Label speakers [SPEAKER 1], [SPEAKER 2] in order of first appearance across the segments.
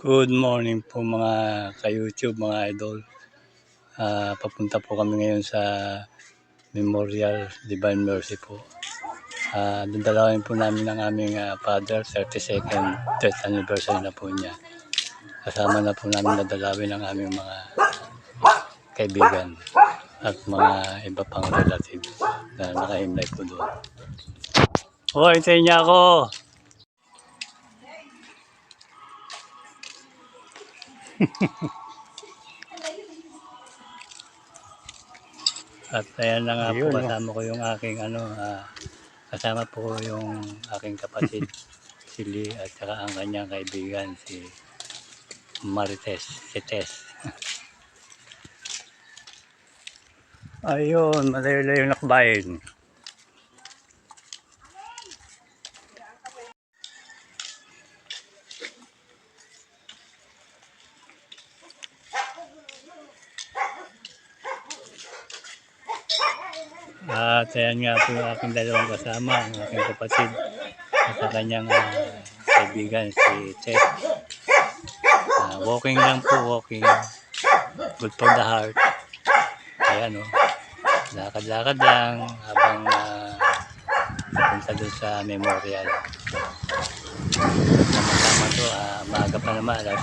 [SPEAKER 1] Good morning po mga ka-YouTube, mga idol. Papunta po kami ngayon sa Memorial Divine Mercy po. Dadalawin po namin ang aming father, 32nd death anniversary na po niya. Kasama na po namin dadalawin ang aming mga kaibigan at mga iba pang relatives na naka-invite po doon. Hintayin niya ako! At ayan na nga po, kasama ko yung aking kasama po yung aking kapatid si Lee at saka ang kanyang kaibigan si Marites, si Tess. Ayun, malayo-layo yung nakbayin. At ayan nga po yung aking dalawang kasama, ang aking kapatid at ang kanyang kaibigan si Tess. Walking lang po, walking. Good for the heart. Ayan o. Lakad-lakad lang habang papunta doon sa memorial. Sama-sama to, maaga pa naman, alas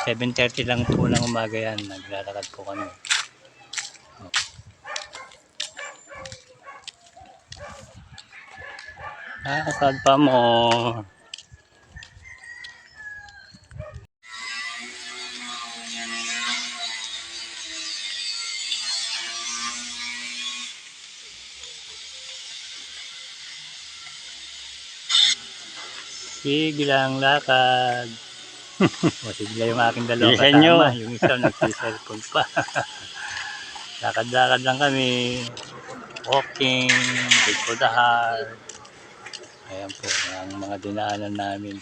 [SPEAKER 1] 7:30 lang po ng umaga yan. Naglalakad po kami. Saan pa mo? Sige lang, lakad. Sige yung aking dalawang kasama. Yung isa nagsiselfone pa. Lakad-lakad lang kami. Walking, good for the heart. Ayan po, ang mga dinaanan namin.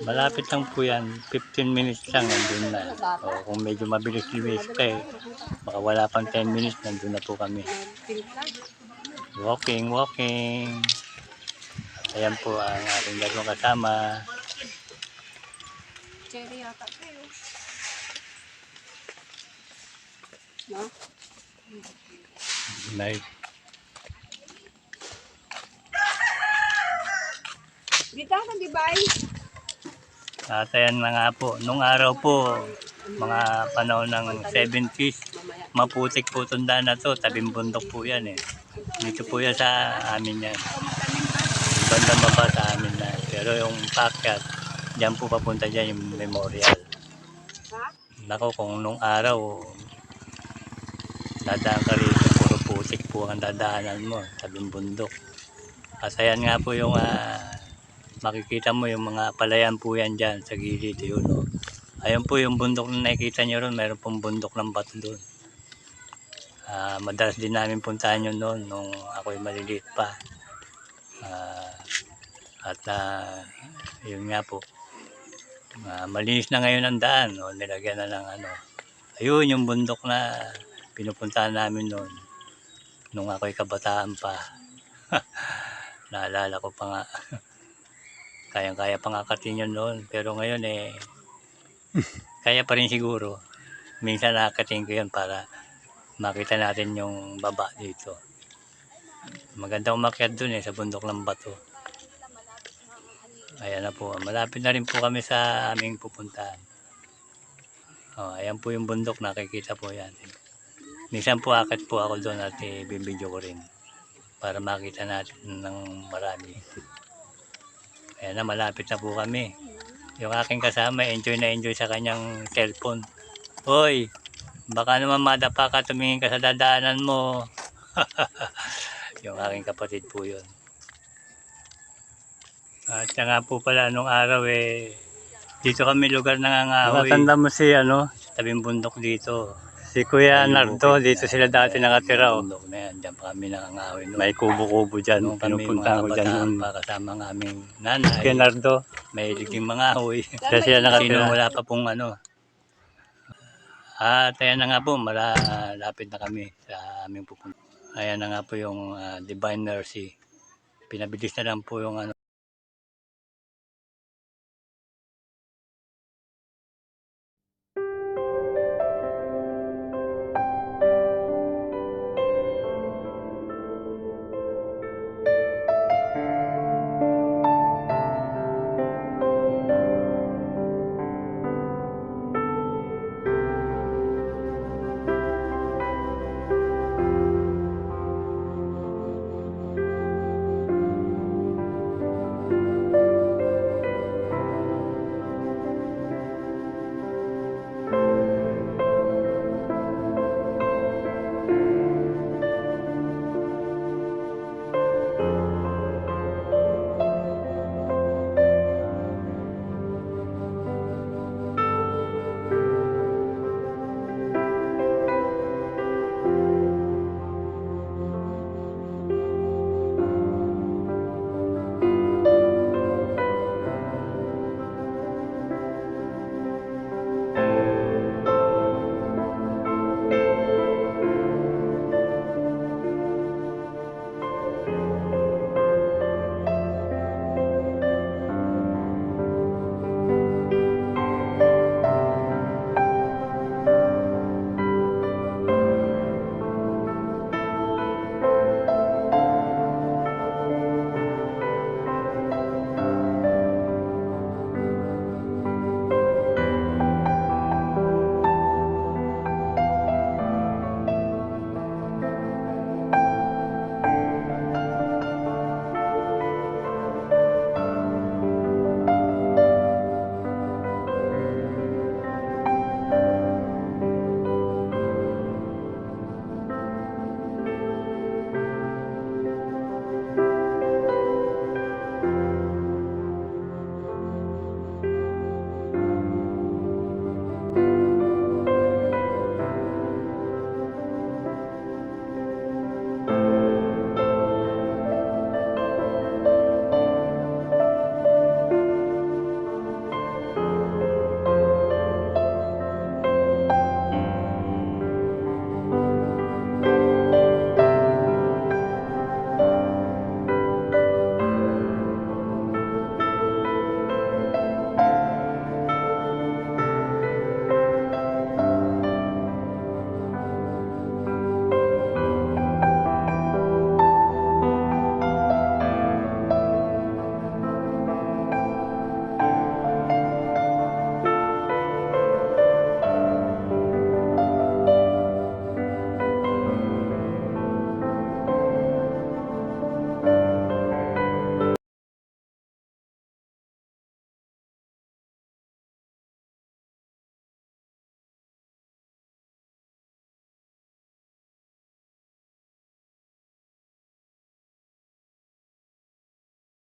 [SPEAKER 1] Malapit lang po yan. 15 minutes lang, nandun na. O kung medyo mabilis-bilis pa baka wala pang 10 minutes, nandun na po kami. Walking, walking. Ayan po ang ating dalawang kasama.
[SPEAKER 2] Cherry yata kayo. No?
[SPEAKER 1] Night.
[SPEAKER 2] Dito ka, di ba?
[SPEAKER 1] At ayan na nga po. Nung araw po, mga panahon ng 70s, maputik po tundaan na to. Tabing bundok po yan eh. Dito po yan sa amin yan. Banda baba sa amin na. Pero yung packet, diyan po papunta dyan yung memorial. Nako, kung nung araw, dadaan ka rito, puro putik po ang dadaanan mo. Tabing bundok. At ayan nga po yung makikita mo yung mga palayan po yan dyan sa gilid yun. Ayun po yung bundok na nakikita nyo ron, mayroon pong bundok ng bato doon. Madalas din namin puntahan yun noon nung ako'y maliliit pa. Yun nga po. Malinis na ngayon ang daan. Nilagyan na ng ayun yung bundok na pinupuntahan namin noon. Nung ako'y kabataan pa. Naalala ko pa nga. Kayang-kaya pang akatin yun noon. Pero ngayon kaya pa rin siguro. Minsan nakakating ko yun para makita natin yung baba dito. Maganda umakyat dun sa bundok ng bato. Ayan na po. Malapit na rin po kami sa aming pupuntahan. Ayan po yung bundok. Nakikita po yan. Minsan po akit po ako doon at bibidyo ko rin. Para makita natin ng marami. Ayan na, malapit na po kami. Yung aking kasama, enjoy na enjoy sa kanyang cellphone. Hoy, baka naman madapa ka, tumingin ka sa dadaanan mo. Yung aking kapatid po yun. At nga po pala, nung araw dito kami lugar nangangahoy. Natanda mo si tabing bundok dito. Si Kuya Nardo, dito sila dati nakatira. Bundok na yan, dyan pa kami nangangahoy. May kubo-kubo dyan, pinupunta ko dyan noon. Kasama ng aming nanay. Kuya Nardo, may liging mga ahoy. Kaya sila nakatira. Wala pa pong At ayan na nga po, malapit na kami sa aming pupunta. Ayan na nga po yung Divine Mercy. Pinabilis na lang po yung